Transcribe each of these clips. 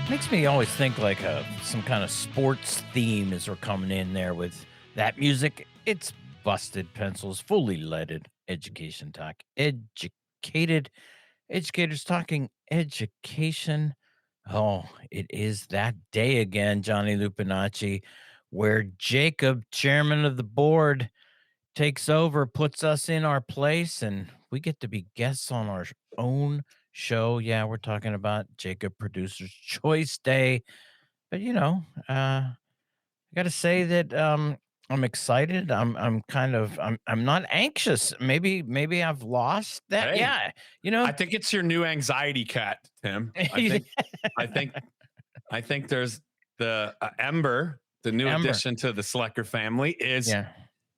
Makes me always think like some kind of sports theme as we're coming in there with that music. It's busted pencils, fully leaded education talk. Educators talking education. Oh, it is that day again, Johnny Lupinacci, where Jacob, chairman of the board, takes over, puts us in our place, and we get to be guests on our own show. Yeah, we're talking about Jacob Producer's Choice Day. But I gotta say that I'm excited. I'm not anxious. Maybe I've lost that. Hey, Yeah, I think it's your new anxiety cat, Tim. I think, I think there's the Ember, the new Amber. addition to the Slekar family, Yeah.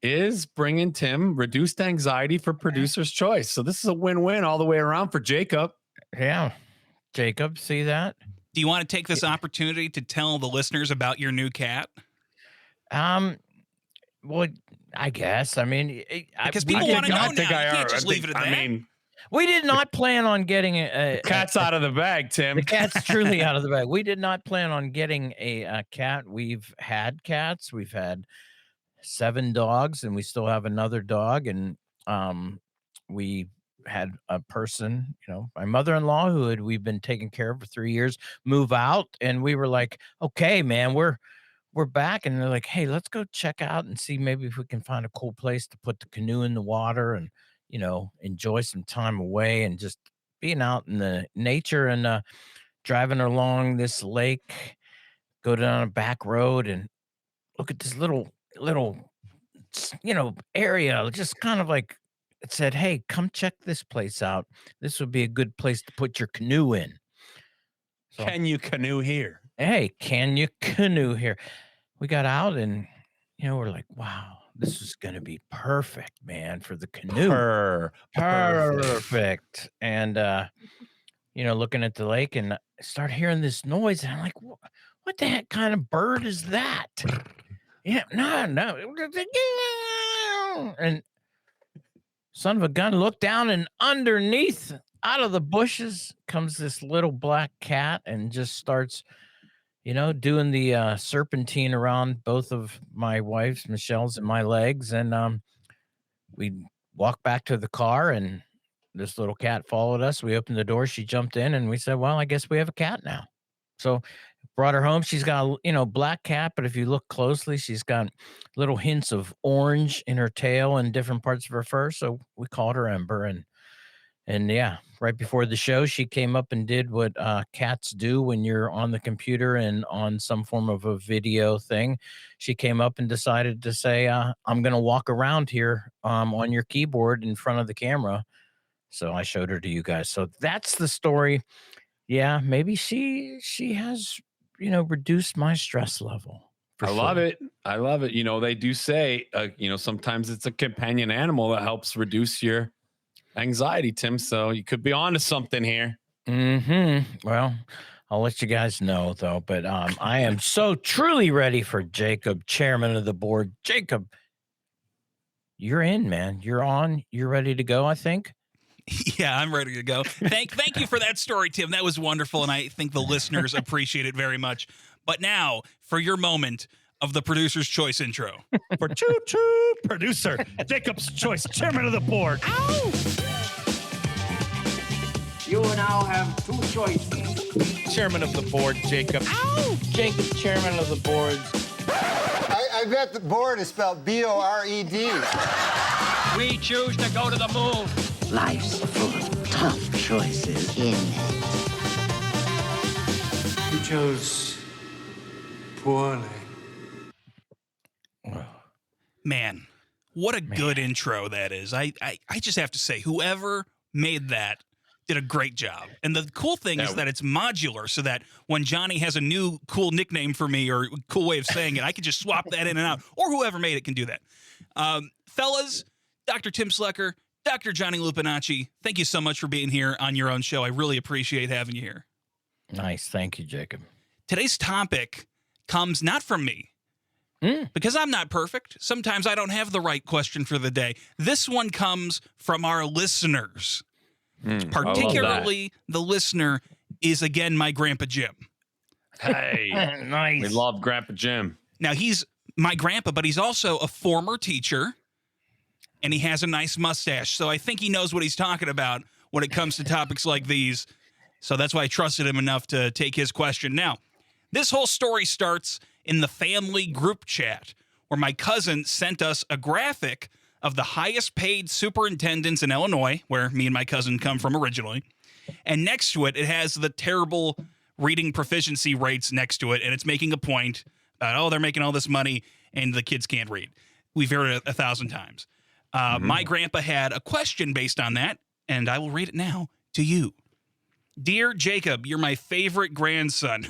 is bringing Tim reduced anxiety for producer's choice. So this is a win-win all the way around for Jacob. Yeah. Jacob, see that? Do you want to take this opportunity to tell the listeners about your new cat? Well, I guess. I mean, Because people want to know now. You can't just leave it at that. I mean, we did not plan on getting a cat's out of the bag, Tim. The cat's truly out of the bag. We did not plan on getting a cat. We've had cats. We've had 7 dogs, and we still have another dog. And we had a person, my mother-in-law, we've been taking care of for 3 years, move out, and we were like, okay, man, we're back. And they're like, hey, let's go check out and see maybe if we can find a cool place to put the canoe in the water and enjoy some time away and just being out in the nature. And driving along this lake, go down a back road and look at this little area, just kind of like it said, hey, come check this place out. This would be a good place to put your canoe in. So, can you canoe here? Hey, can you canoe here? We got out and, we're like, wow, this is going to be perfect, man, for the canoe. Perfect. And, looking at the lake and I start hearing this noise. And I'm like, what the heck kind of bird is that? Yeah, no. And son of a gun, look down, and underneath, out of the bushes, comes this little black cat and just starts, doing the serpentine around both of my wife's, Michelle's, and my legs. And we walked back to the car, and this little cat followed us. We opened the door. She jumped in, and we said, well, I guess we have a cat now. So brought her home. She's got a, black cat, but if you look closely, she's got little hints of orange in her tail and different parts of her fur. So we called her Ember. And yeah, right before the show, she came up and did what cats do when you're on the computer and on some form of a video thing. She came up and decided to say, I'm going to walk around here on your keyboard in front of the camera. So I showed her to you guys. So that's the story. Yeah, maybe she has, reduced my stress level. I love it. I love it. They do say, sometimes it's a companion animal that helps reduce your anxiety, Tim. So you could be onto something here. Well, I'll let you guys know, though. But I am so truly ready for Jacob, chairman of the board. Jacob, you're in, man. You're on. You're ready to go, I think. Yeah, I'm ready to go. Thank you for that story, Tim. That was wonderful, and I think the listeners appreciate it very much. But now, for your moment of the Producer's Choice intro. For choo-choo, producer, Jacob's Choice, chairman of the board. Ow! You now have 2 choices. Chairman of the board, Jacob. Ow! Jacob, chairman of the board. I bet the board is spelled B-O-R-E-D. We choose to go to the moon. Life's full of tough choices, isn't it? You chose poorly. Man, what a good intro that is. I just have to say, whoever made that did a great job. And the cool thing is that it's modular, so that when Johnny has a new cool nickname for me or cool way of saying it, I can just swap that in and out, or whoever made it can do that. Fellas, Dr. Tim Slekar, Dr. Johnny Lupinacci, thank you so much for being here on your own show. I really appreciate having you here. Nice. Thank you, Jacob. Today's topic comes not from me, because I'm not perfect. Sometimes I don't have the right question for the day. This one comes from our listeners. Particularly, the listener is, again, my Grandpa Jim. Hey, Nice. we love Grandpa Jim. Now, he's my grandpa, but he's also a former teacher, and he has a nice mustache. So I think he knows what he's talking about when it comes to topics like these. So that's why I trusted him enough to take his question. Now, this whole story starts in the family group chat where my cousin sent us a graphic of the highest paid superintendents in Illinois, where me and my cousin come from originally. And next to it, it has the terrible reading proficiency rates next to it. And it's making a point about, oh, they're making all this money and the kids can't read. We've heard it 1,000 times. My grandpa had a question based on that, and I will read it now to you. Dear Jacob, you're my favorite grandson.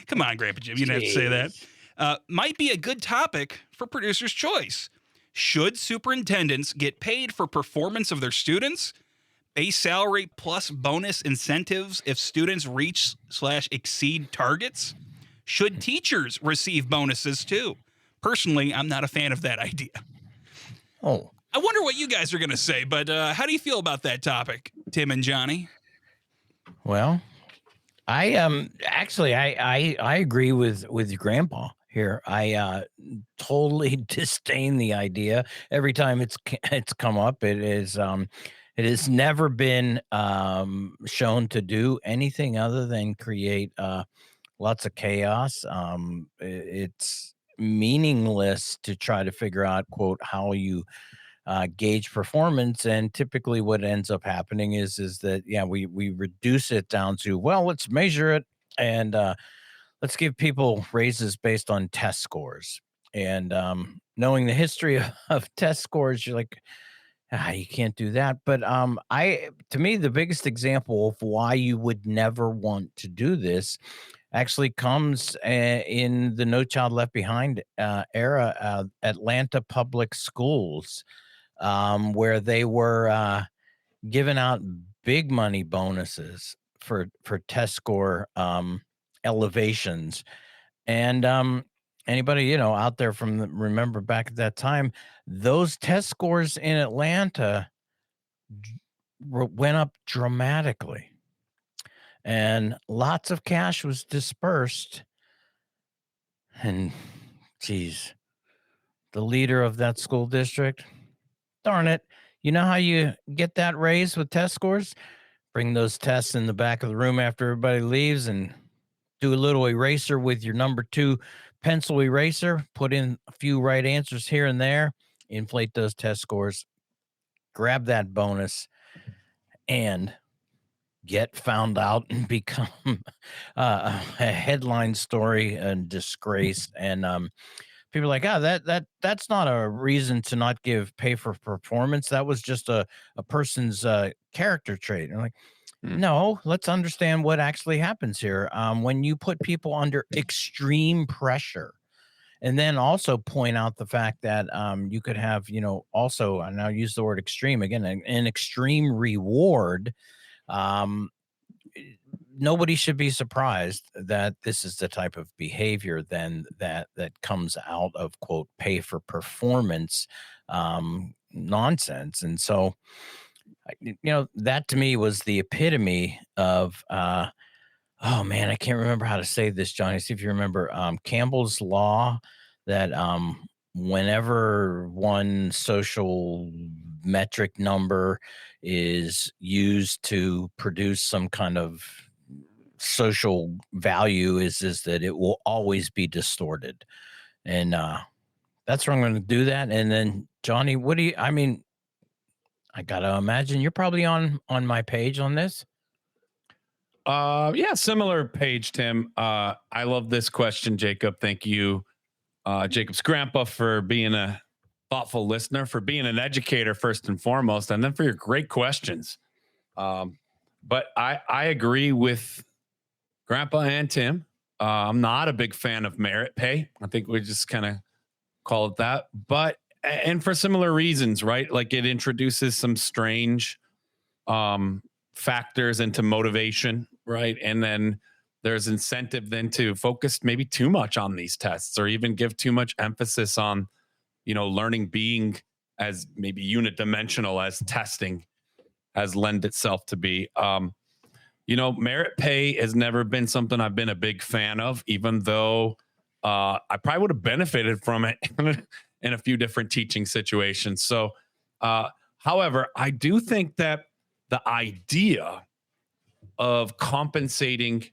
Come on, Grandpa Jim, you didn't have to say that. Might be a good topic for Producer's Choice. Should superintendents get paid for performance of their students? Base salary plus bonus incentives if students reach/exceed targets? Should teachers receive bonuses too? Personally, I'm not a fan of that idea. Oh, I wonder what you guys are going to say, but how do you feel about that topic, Tim and Johnny? well, I actually I agree with Grandpa here. I totally disdain the idea. Every time it's come up, it has never been shown to do anything other than create lots of chaos. It's meaningless to try to figure out, quote, how you gauge performance. And typically what ends up happening is that, yeah, we reduce it down to, well, let's measure it and let's give people raises based on test scores. And knowing the history of test scores, you're like, you can't do that. But to me, the biggest example of why you would never want to do this actually comes in the No Child Left Behind era, Atlanta public schools, where they were giving out big money bonuses for test score elevations. And anybody out there remember back at that time, those test scores in Atlanta went up dramatically, and lots of cash was dispersed. And geez, the leader of that school district, darn it, you know how you get that raise with test scores? Bring those tests in the back of the room after everybody leaves and do a little eraser with your number 2 pencil eraser, put in a few right answers here and there, inflate those test scores, grab that bonus, and get found out and become a headline story and disgrace. And people are like, that's not a reason to not give pay for performance. That was just a person's character trait. And like, no, let's understand what actually happens here. When you put people under extreme pressure, and then also point out the fact that you could have, also, and I'll use the word extreme again, an extreme reward. Nobody should be surprised that this is the type of behavior then that comes out of, quote, pay for performance nonsense. And so, that to me was the epitome of oh man, I can't remember how to say this, Johnny. See if you remember Campbell's law, that whenever one social metric number is used to produce some kind of social value, is that it will always be distorted. And that's where I'm going to do that. And then Johnny, I gotta imagine you're probably on my page on this. Yeah, similar page, Tim. I love this question, Jacob. Thank you, Jacob's grandpa, for being a thoughtful listener, for being an educator first and foremost, and then for your great questions. But I agree with Grandpa and Tim. I'm not a big fan of merit pay. I think we just kind of call it that. But and for similar reasons, right? Like it introduces some strange factors into motivation, right? And then there's incentive then to focus maybe too much on these tests, or even give too much emphasis on, learning being as maybe unit dimensional as testing has lend itself to be. Merit pay has never been something I've been a big fan of, even though I probably would have benefited from it in a few different teaching situations. So, however, I do think that the idea of compensating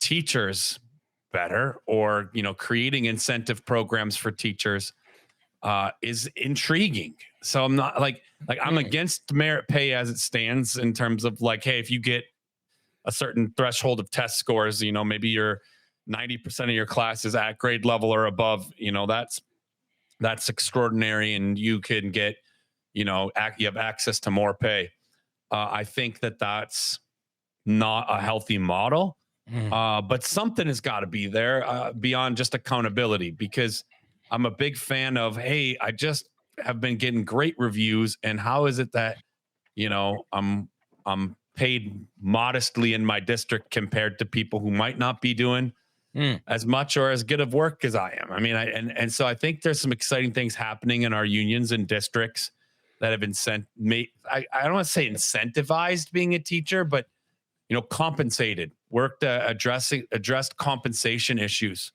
teachers better, or creating incentive programs for teachers, is intriguing. So I'm not like I'm against merit pay as it stands, in terms of like, hey, if you get a certain threshold of test scores, maybe you're 90% of your class is at grade level or above, that's extraordinary, and you can get, you have access to more pay. I think that that's not a healthy model. But something has got to be there beyond just accountability, because I'm a big fan of, hey, I just have been getting great reviews, and how is it that I'm paid modestly in my district compared to people who might not be doing as much or as good of work as I am. I mean, and so I think there's some exciting things happening in our unions and districts that have I don't want to say incentivized being a teacher, but compensated, worked addressed compensation issues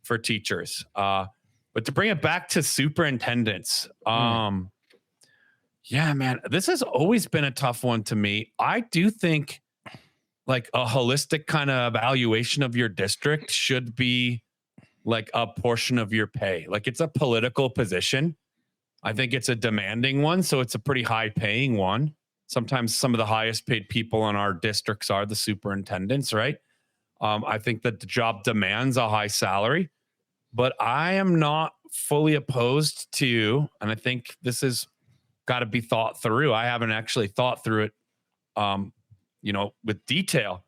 for teachers. But to bring it back to superintendents, yeah, man, this has always been a tough one to me. I do think like a holistic kind of evaluation of your district should be like a portion of your pay. Like, it's a political position. I think it's a demanding one, so it's a pretty high paying one. Sometimes some of the highest paid people in our districts are the superintendents, right? I think that the job demands a high salary, but I am not fully opposed to, and I think this has got to be thought through. I haven't actually thought through it, with detail,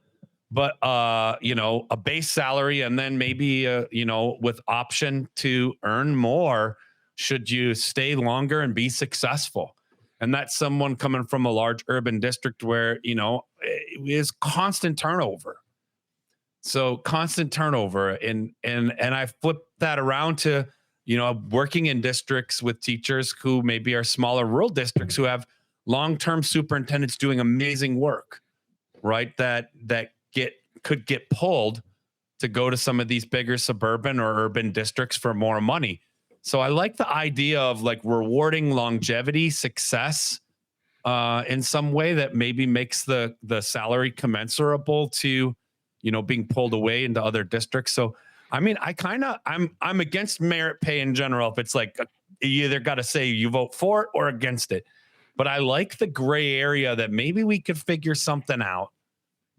but a base salary, and then maybe with option to earn more should you stay longer and be successful. And that's someone coming from a large urban district where it is constant turnover. So constant turnover, and I flip that around to working in districts with teachers who maybe are smaller rural districts who have long-term superintendents doing amazing work, right? That could get pulled to go to some of these bigger suburban or urban districts for more money. So I like the idea of like rewarding longevity, success, in some way that maybe makes the salary commensurable to, being pulled away into other districts. So, I mean, I'm against merit pay in general. If it's like, you either got to say you vote for it or against it, but I like the gray area that maybe we could figure something out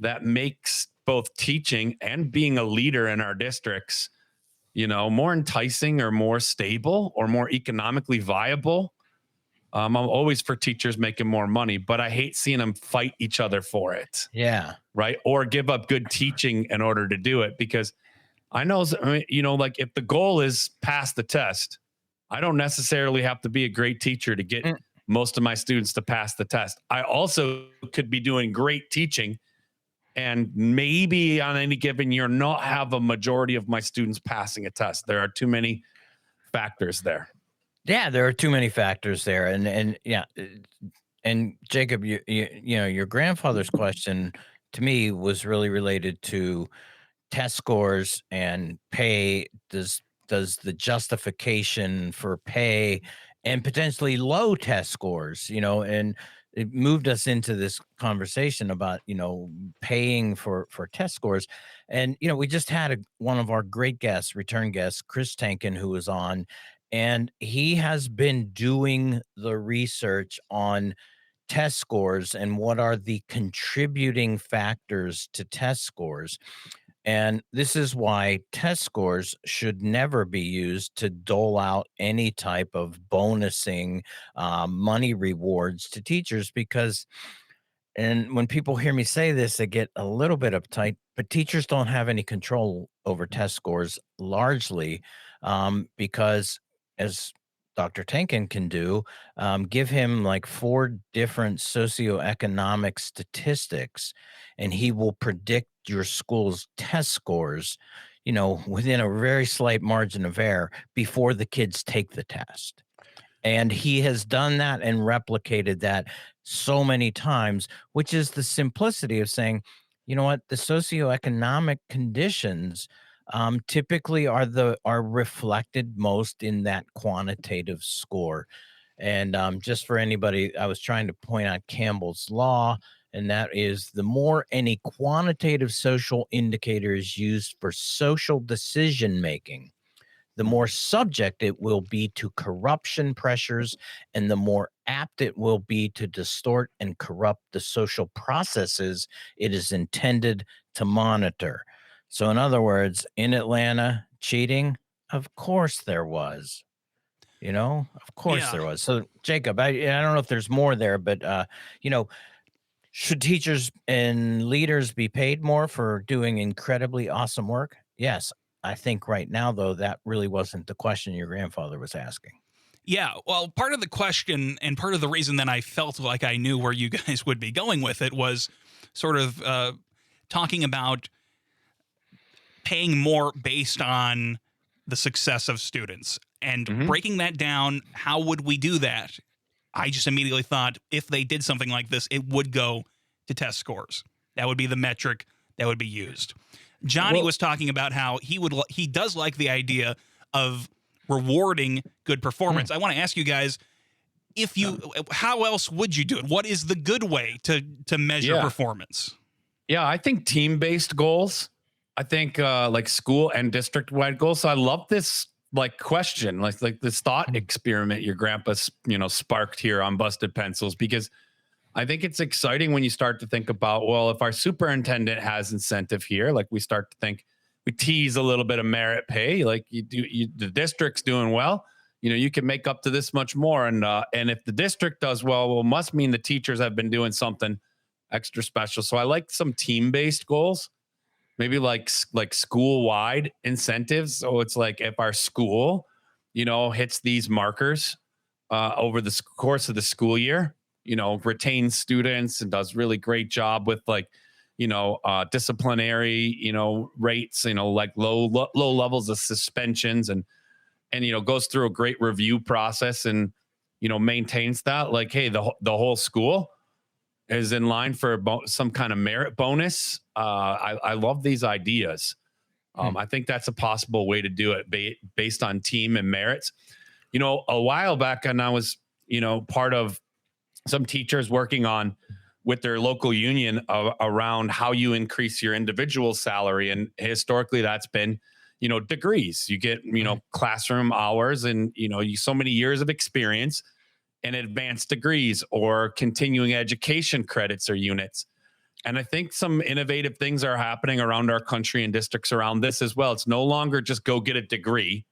that makes both teaching and being a leader in our districts, more enticing or more stable or more economically viable. I'm always for teachers making more money, but I hate seeing them fight each other for it. Yeah. Right. Or give up good teaching in order to do it. Because I know, like if the goal is pass the test, I don't necessarily have to be a great teacher to get most of my students to pass the test. I also could be doing great teaching and maybe on any given year not have a majority of my students passing a test. There are too many factors there. Yeah, there are too many factors there, and yeah, and Jacob, your grandfather's question to me was really related to test scores and pay. Does the justification for pay and potentially low test scores, and it moved us into this conversation about paying for test scores. And we just had one of our great guests, return guests, Chris Tankin, who was on, and he has been doing the research on test scores and what are the contributing factors to test scores. And this is why test scores should never be used to dole out any type of bonusing, money rewards to teachers, because, and when people hear me say this, they get a little bit uptight, but teachers don't have any control over test scores largely, because as Dr. Tankin can do, give him like 4 different socioeconomic statistics, and he will predict your school's test scores, within a very slight margin of error before the kids take the test. And he has done that and replicated that so many times, which is the simplicity of saying, you know what? The socioeconomic conditions typically are reflected most in that quantitative score. And just for anybody, I was trying to point out Campbell's law, and that is the more any quantitative social indicator is used for social decision making, the more subject it will be to corruption pressures, and the more apt it will be to distort and corrupt the social processes it is intended to monitor. So, in other words, in Atlanta, cheating, of course there was. Of course Yeah. there was. So, Jacob, I don't know if there's more there, but you know, should teachers and leaders be paid more for doing incredibly awesome work? Yes. I think right now, though, that really wasn't the question your grandfather was asking. Yeah, well, part of the question and part of the reason that I felt like I knew where you guys would be going with it was sort of talking about paying more based on the success of students and breaking that down. How would we do that? I just immediately thought if they did something like this, it would go to test scores. That would be the metric that would be used. Johnny was talking about how he does like the idea of rewarding good performance. I want to ask you guys, how else would you do it? What is the good way to measure performance? Yeah, I think team-based goals. I think like school and district-wide goals. So I love this like question, like this thought experiment your grandpa sparked here on Busted Pencils, because I think it's exciting when you start to think about, well, if our superintendent has incentive here, like we start to think, we tease a little bit of merit pay, like the district's doing well, you can make up to this much more. And if the district does well, it must mean the teachers have been doing something extra special. So I like some team-based goals, maybe like school-wide incentives. So it's like if our school, hits these markers over the course of the school year, retains students and does really great job with disciplinary, rates, like low levels of suspensions and goes through a great review process and, maintains that, like, hey, the whole school is in line for some kind of merit bonus. I love these ideas. I think that's a possible way to do it based on team and merits. A while back, and I was, part of some teachers working on with their local union around how you increase your individual salary. And historically that's been, degrees. You get, classroom hours and, so many years of experience and advanced degrees or continuing education credits or units. And I think some innovative things are happening around our country and districts around this as well. It's no longer just go get a degree,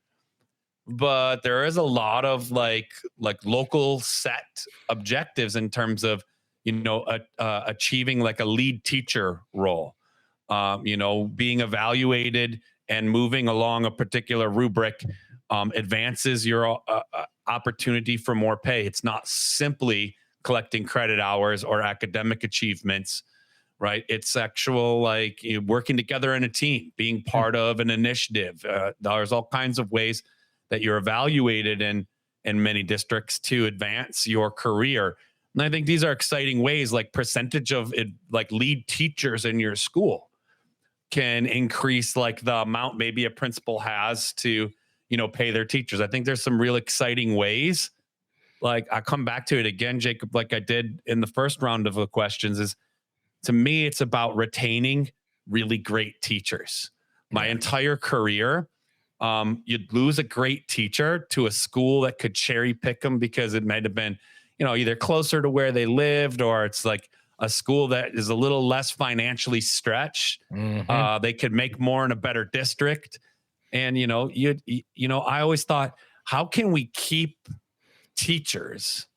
but there is a lot of like local set objectives in terms of, achieving like a lead teacher role, being evaluated and moving along a particular rubric advances your opportunity for more pay. It's not simply collecting credit hours or academic achievements, right? It's actual like working together in a team, being part of an initiative. There's all kinds of ways that you're evaluated in many districts to advance your career. And I think these are exciting ways, like percentage of it, like lead teachers in your school can increase like the amount maybe a principal has to, pay their teachers. I think there's some real exciting ways. Like I come back to it again, Jacob, like I did in the first round of the questions, is to me, it's about retaining really great teachers. My entire career, you'd lose a great teacher to a school that could cherry pick them because it might have been, either closer to where they lived or it's like a school that is a little less financially stretched. They could make more in a better district. And, I always thought, how can we keep teachers,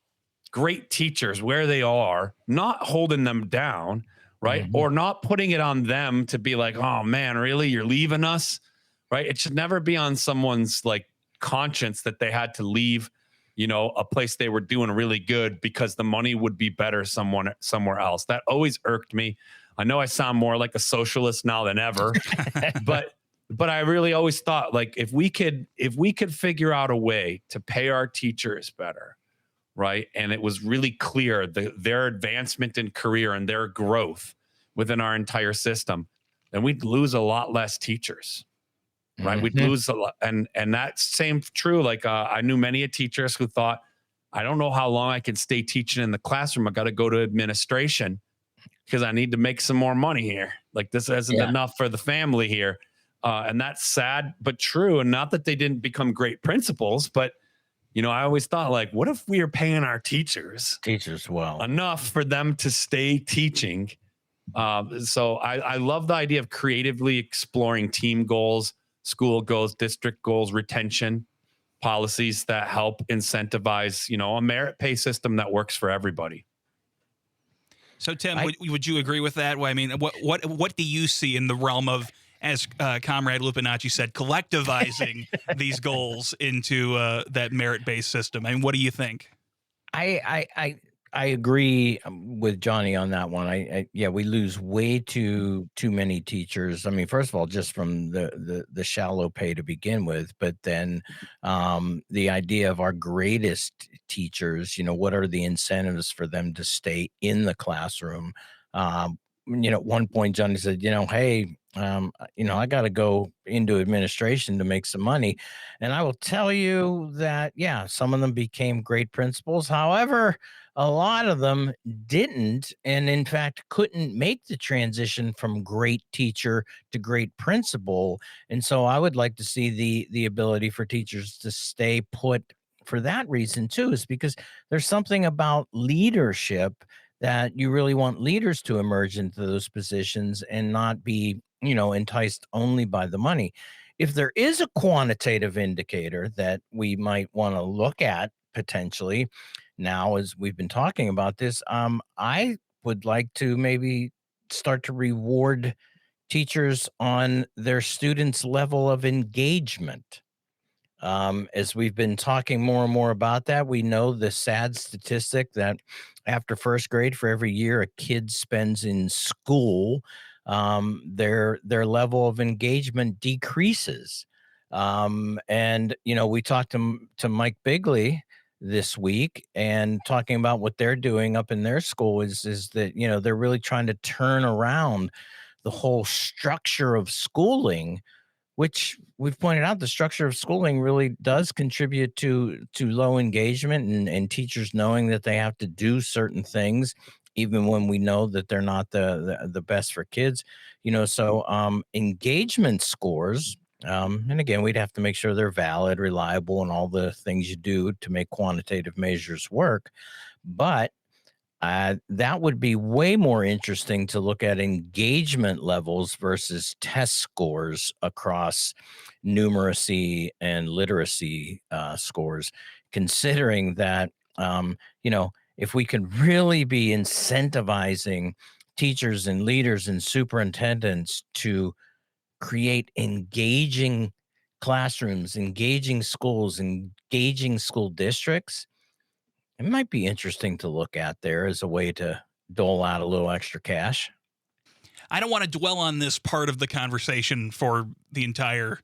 great teachers where they are, not holding them down, right? Or not putting it on them to be like, oh man, really? You're leaving us, right? It should never be on someone's like conscience that they had to leave, a place they were doing really good because the money would be better somewhere else. That always irked me. I know I sound more like a socialist now than ever, but I really always thought like if we could figure out a way to pay our teachers better, right? And it was really clear their advancement in career and their growth within our entire system, then we'd lose a lot less teachers, right? We'd lose a lot. And that's same true. Like I knew many teachers who thought, I don't know how long I can stay teaching in the classroom. I got to go to administration because I need to make some more money here. Like this isn't enough for the family here. And that's sad, but true. And not that they didn't become great principals, but I always thought, like, what if we are paying our teachers well enough for them to stay teaching? So I love the idea of creatively exploring team goals, school goals, district goals, retention policies that help incentivize, a merit pay system that works for everybody. So, Tim, would you agree with that? Well, I mean, what do you see in the realm of, as Comrade Lupinacci said, collectivizing these goals into that merit-based system? I mean, what do you think? I agree with Johnny on that one. We lose way too many teachers. I mean, first of all, just from the shallow pay to begin with, but then the idea of our greatest teachers, what are the incentives for them to stay in the classroom? At one point, Johnny said, hey, I got to go into administration to make some money. And I will tell you that, some of them became great principals. However, a lot of them didn't, and in fact, couldn't make the transition from great teacher to great principal. And so I would like to see the ability for teachers to stay put for that reason too, is because there's something about leadership that you really want leaders to emerge into those positions and not be, enticed only by the money. If there is a quantitative indicator that we might want to look at potentially now, as we've been talking about this, I would like to maybe start to reward teachers on their students' level of engagement. As we've been talking more and more about that, we know the sad statistic that after first grade, for every year a kid spends in school, their level of engagement decreases. And we talked to Mike Bigley this week, and talking about what they're doing up in their school is that they're really trying to turn around the whole structure of schooling, which we've pointed out the structure of schooling really does contribute to low engagement and teachers knowing that they have to do certain things even when we know that they're not the best for kids. So engagement scores, and again, we'd have to make sure they're valid, reliable, and all the things you do to make quantitative measures work. But that would be way more interesting to look at engagement levels versus test scores across numeracy and literacy scores, considering that, if we can really be incentivizing teachers and leaders and superintendents to create engaging classrooms, engaging schools, engaging school districts, it might be interesting to look at there as a way to dole out a little extra cash. I don't want to dwell on this part of the conversation for the entire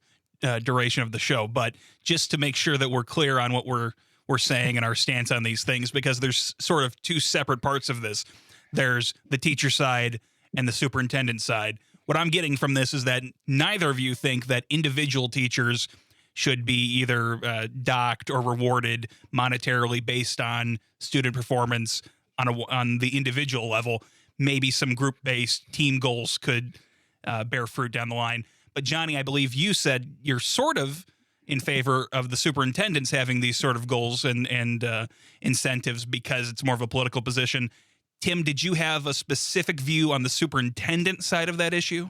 duration of the show, but just to make sure that we're clear on what we're saying and our stance on these things, because there's sort of two separate parts of this. There's the teacher side and the superintendent side. What I'm getting from this is that neither of you think that individual teachers should be either docked or rewarded monetarily based on student performance on the individual level. Maybe some group-based team goals could bear fruit down the line. But Johnny, I believe you said you're sort of in favor of the superintendents having these sort of goals and incentives because it's more of a political position. Tim, did you have a specific view on the superintendent side of that issue?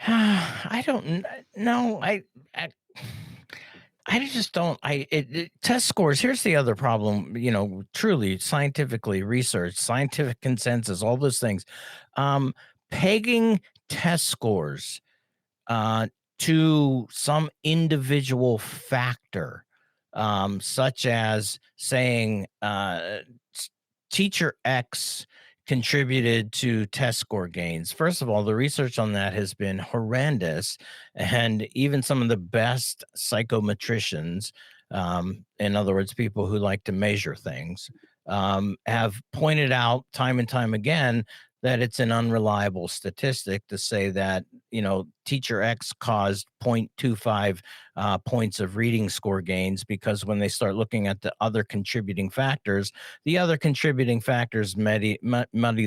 I don't know. I just don't. Test scores. Here's the other problem. Truly scientifically researched, scientific consensus, all those things. Pegging test scores to some individual factor, such as saying teacher X contributed to test score gains. First of all, the research on that has been horrendous, and even some of the best psychometricians, in other words, people who like to measure things, have pointed out time and time again that it's an unreliable statistic to say that, teacher X caused 0.25 points of reading score gains, because when they start looking at the other contributing factors, muddy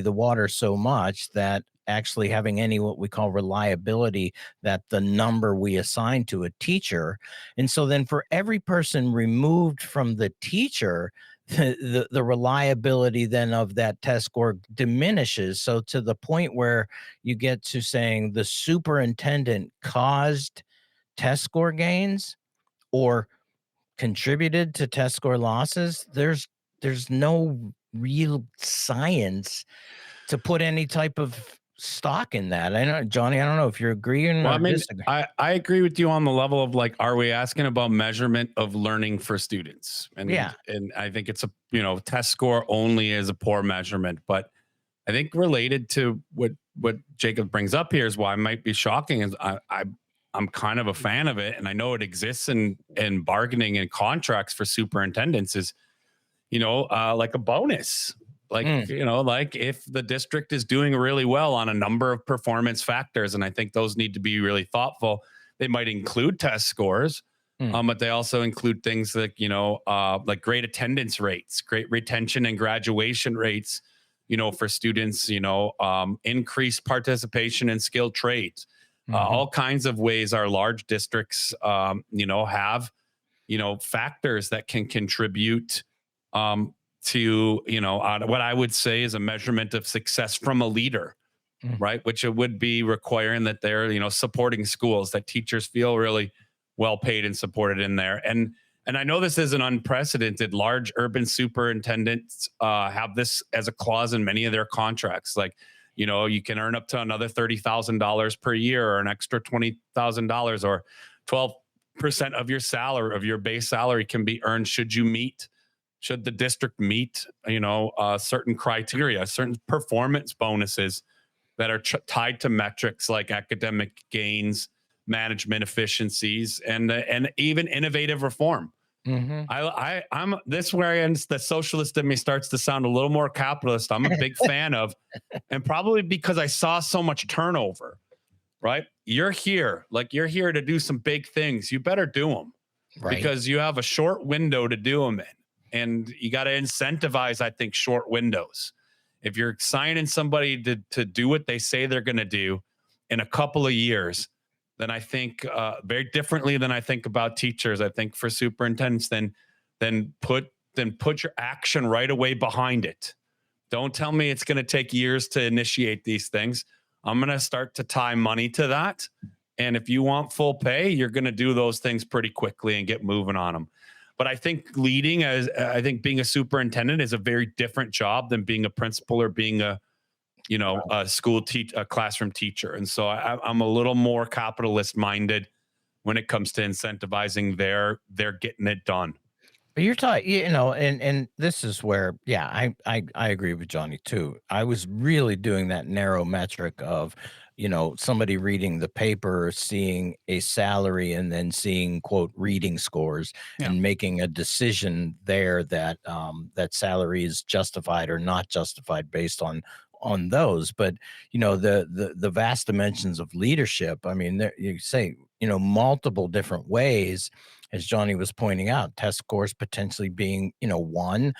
the water so much that actually having any what we call reliability, that the number we assign to a teacher. And so then for every person removed from the teacher, the reliability then of that test score diminishes. So to the point where you get to saying the superintendent caused test score gains or contributed to test score losses, there's no real science to put any type of stock in that. I know, Johnny, I don't know if you're agreeing Well, or I mean, disagree. I agree with you on the level of like, are we asking about measurement of learning for students? Yeah. And I think it's test score only is a poor measurement, but I think related to what Jacob brings up here is why it might be shocking is I'm kind of a fan of it, and I know it exists in bargaining and contracts for superintendents is like a bonus. Like, like if the district is doing really well on a number of performance factors, and I think those need to be really thoughtful, they might include test scores, but they also include things like, like great attendance rates, great retention and graduation rates, for students, increased participation in skilled trades, all kinds of ways our large districts, have, factors that can contribute, to what I would say is a measurement of success from a leader, right? Which it would be requiring that they're supporting schools, that teachers feel really well paid and supported in there. And I know this is an unprecedented. Large urban superintendents have this as a clause in many of their contracts, like you can earn up to another $30,000 per year, or an extra $20,000, or 12% of your salary, of your base salary, can be earned should the district meet, certain criteria, certain performance bonuses that are tied to metrics like academic gains, management efficiencies, and even innovative reform. I'm this where the socialist in me starts to sound a little more capitalist. I'm a big fan of, and probably because I saw so much turnover, right? You're here to do some big things. You better do them, Right. because you have a short window to do them in. And you got to incentivize, I think, short windows. If you're signing somebody to do what they say they're going to do in a couple of years, then I think very differently than I think about teachers. I think for superintendents, then put your action right away behind it. Don't tell me it's going to take years to initiate these things. I'm going to start to tie money to that. And if you want full pay, you're going to do those things pretty quickly and get moving on them. But I think being a superintendent is a very different job than being a principal or being a classroom teacher. And so I'm a little more capitalist minded when it comes to incentivizing their getting it done. But you're talking, and this is where, yeah, I agree with Johnny too. I was really doing that narrow metric of, somebody reading the paper, seeing a salary, and then seeing quote reading scores, and making a decision there that that salary is justified or not justified based on those. But the vast dimensions of leadership. I mean, you say multiple different ways, as Johnny was pointing out, test scores potentially being, one,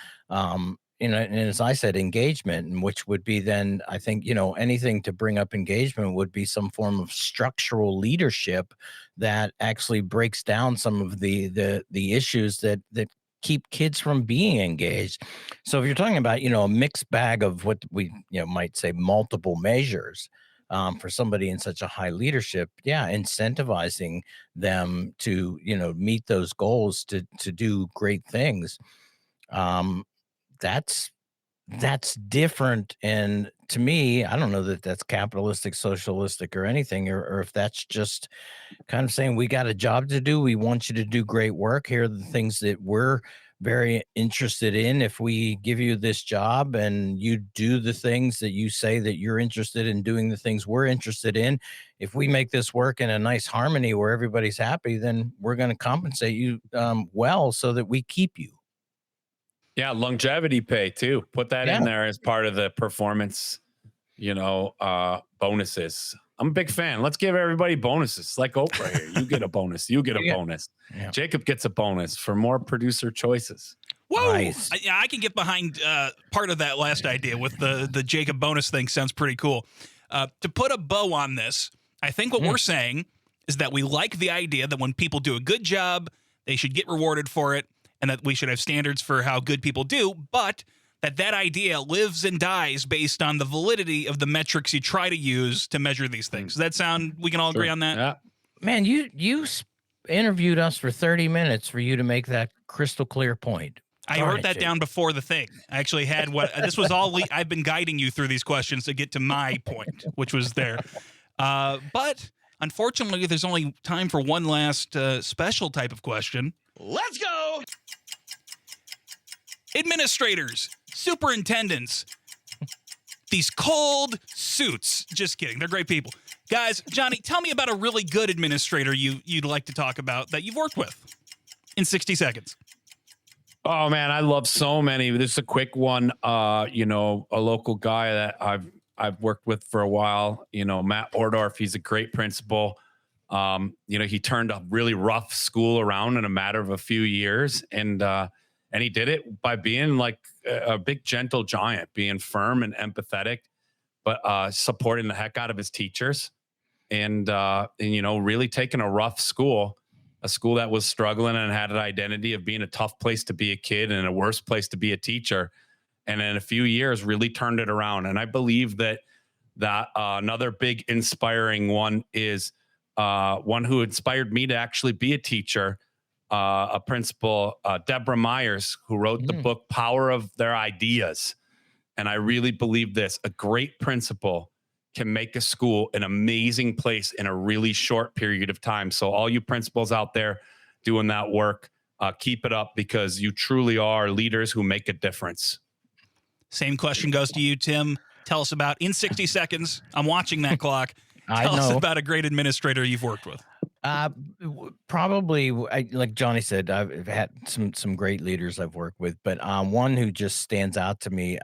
and as I said, engagement, and which would be then, I think, anything to bring up engagement would be some form of structural leadership that actually breaks down some of the issues that keep kids from being engaged. So if you're talking about, a mixed bag of what we, might say multiple measures, for somebody in such a high leadership, incentivizing them to, meet those goals to do great things. That's different. And to me, I don't know that that's capitalistic, socialistic, or anything, or if that's just kind of saying, we got a job to do. We want you to do great work. Here are the things that we're very interested in. If we give you this job and you do the things that you say that you're interested in doing, the things we're interested in, if we make this work in a nice harmony where everybody's happy, then we're going to compensate you well, so that we keep you. Yeah, longevity pay too. Put that in there as part of the performance bonuses. I'm a big fan. Let's give everybody bonuses. Like Oprah here. You get a bonus. You get a bonus. Yeah. Jacob gets a bonus for more producer choices. Whoa! Nice. I can get behind part of that last idea with the Jacob bonus thing. Sounds pretty cool. To put a bow on this, I think what we're saying is that we like the idea that when people do a good job, they should get rewarded for it, and that we should have standards for how good people do, but that idea lives and dies based on the validity of the metrics you try to use to measure these things. Does that sound, we can all agree on that? Yeah. Man, you interviewed us for 30 minutes for you to make that crystal clear point. I wrote that down before the thing. I actually had this was all, I've been guiding you through these questions to get to my point, which was there. But unfortunately, there's only time for one last special type of question. Let's go! Administrators, superintendents, these cold suits. Just kidding. They're great people. Guys, Johnny, tell me about a really good administrator you'd like to talk about that you've worked with in 60 seconds. Oh man, I love so many. This is a quick one. A local guy that I've worked with for a while, Matt Ordorf. He's a great principal. He turned a really rough school around in a matter of a few years, and he did it by being like a big gentle giant, being firm and empathetic, but supporting the heck out of his teachers, and really taking a rough school, a school that was struggling and had an identity of being a tough place to be a kid and a worse place to be a teacher, and in a few years really turned it around. And I believe that another big inspiring one is one who inspired me to actually be a teacher, a principal, Deborah Myers, who wrote the book Power of Their Ideas. And I really believe this: a great principal can make a school an amazing place in a really short period of time. So all you principals out there doing that work, keep it up, because you truly are leaders who make a difference. Same question goes to you, Tim. Tell us about, in 60 seconds, I'm watching that clock. Tell us about a great administrator you've worked with. Probably, like Johnny said, I've had some great leaders I've worked with, but one who just stands out to me,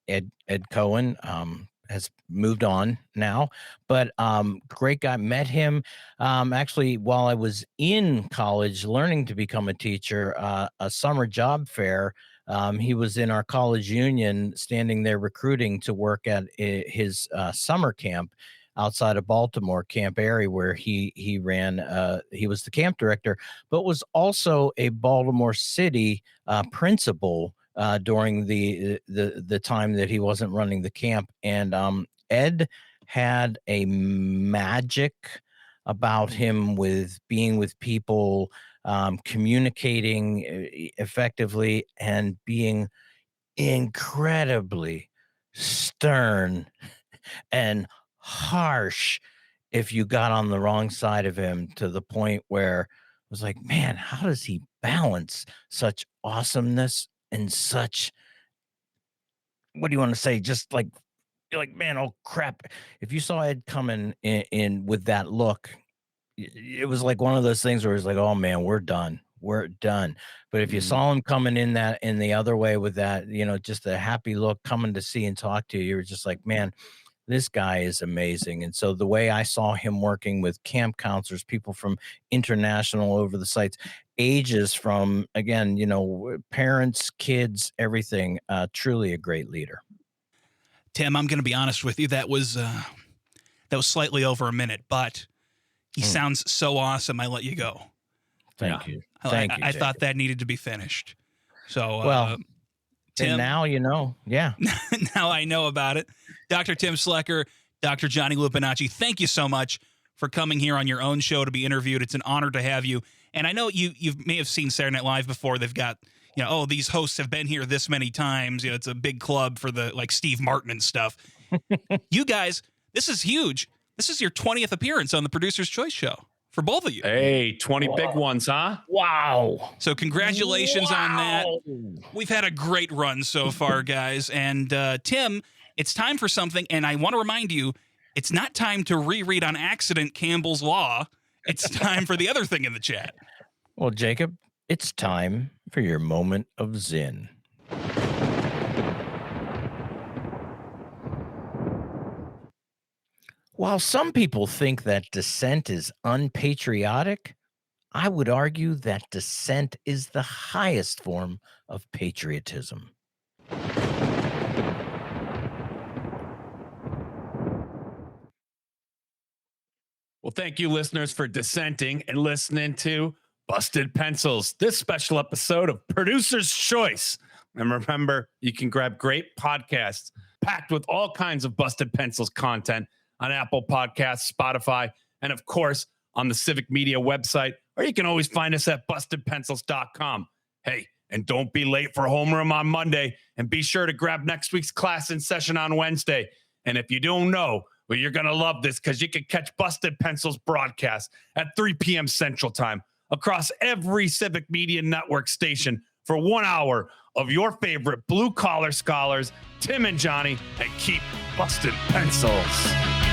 Ed Cohen, has moved on now, but great guy. Met him actually while I was in college learning to become a teacher, a summer job fair. He was in our college union, standing there recruiting to work at his summer camp outside of Baltimore, Camp Airy, where he ran. He was the camp director, but was also a Baltimore City principal during the time that he wasn't running the camp. And Ed had a magic about him with being with people, communicating effectively, and being incredibly stern and harsh if you got on the wrong side of him, to the point where it was like, man, how does he balance such awesomeness and such, what do you want to say, just like, you're like, man, oh crap. If you saw Ed coming in with that look, it was like one of those things where it's like, oh man, we're done. But if you saw him coming in the other way with that, just a happy look, coming to see and talk to you, you were just like, man, this guy is amazing. And so the way I saw him working with camp counselors, people from international over the sites, ages from, again, parents, kids, everything, truly a great leader. Tim, I'm going to be honest with you. That was slightly over a minute, but he sounds so awesome. I let you go. Thank you. I thought that needed to be finished. So, well, Tim, now yeah. Now I know about it. Dr. Tim Slekar, Dr. Johnny Lupinacci, thank you so much for coming here on your own show to be interviewed. It's an honor to have you. And I know you may have seen Saturday Night Live before. They've got, these hosts have been here this many times. It's a big club for like Steve Martin and stuff. You guys, this is huge. This is your 20th appearance on the Producer's Choice Show for both of you. Hey, 20 big ones, huh? Wow. So congratulations on that. We've had a great run so far, guys. And Tim, it's time for something. And I want to remind you, it's not time to reread on accident Campbell's Law. It's time for the other thing in the chat. Well, Jacob, it's time for your moment of Zen. While some people think that dissent is unpatriotic, I would argue that dissent is the highest form of patriotism. Well, thank you, listeners, for dissenting and listening to Busted Pencils, this special episode of Producer's Choice. And remember, you can grab great podcasts packed with all kinds of Busted Pencils content on Apple Podcasts, Spotify, and of course, on the Civic Media website, or you can always find us at bustedpencils.com. Hey, and don't be late for homeroom on Monday, and be sure to grab next week's class in session on Wednesday. And if you don't know, well, you're going to love this because you can catch Busted Pencils broadcast at 3 p.m. Central Time across every Civic Media Network station for 1 hour of your favorite blue-collar scholars, Tim and Johnny, and keep busted pencils.